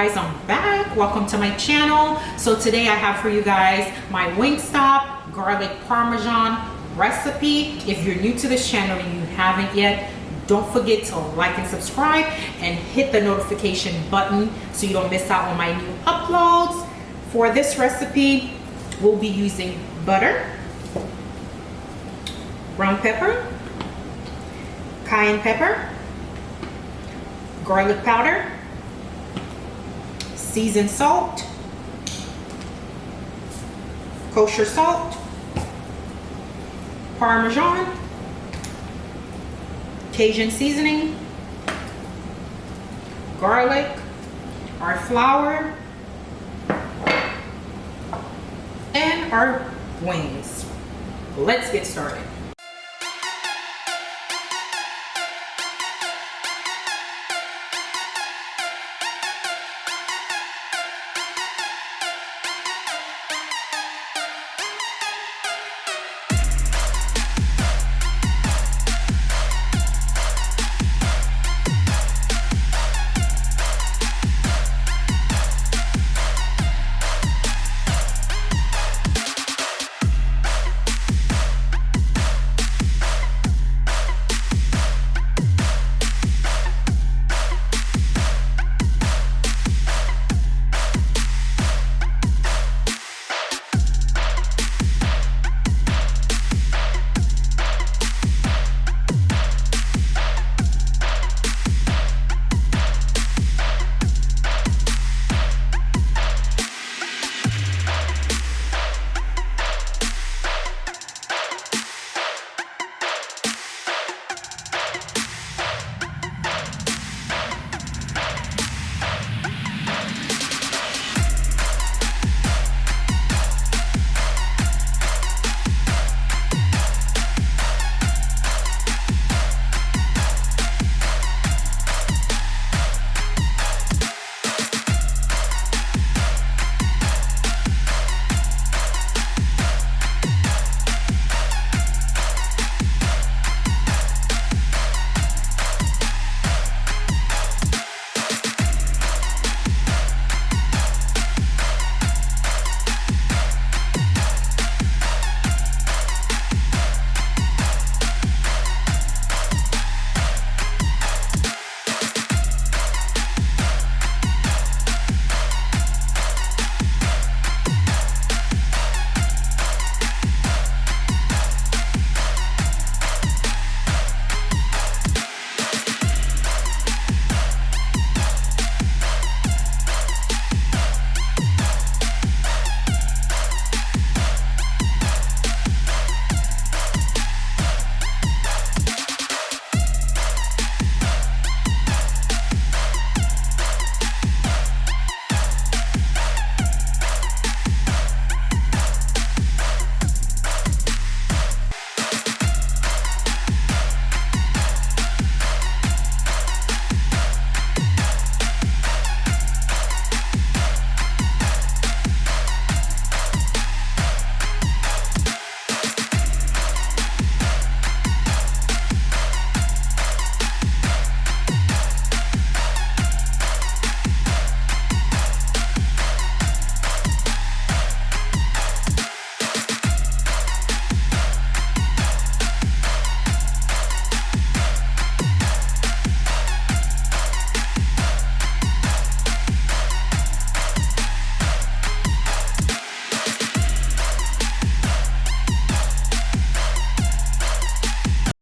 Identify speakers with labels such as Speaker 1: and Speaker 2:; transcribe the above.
Speaker 1: guys, I'm back. Welcome to my channel. So today I have for you guys my Wingstop garlic Parmesan recipe. If you're new to this channel and you haven't yet, don't forget to like and subscribe and hit the notification button so you don't miss out on my new uploads. For this recipe, we'll be using butter, brown pepper, cayenne pepper, garlic powder, seasoned salt, kosher salt, Parmesan, Cajun seasoning, garlic, our flour, and our wings. Let's get started.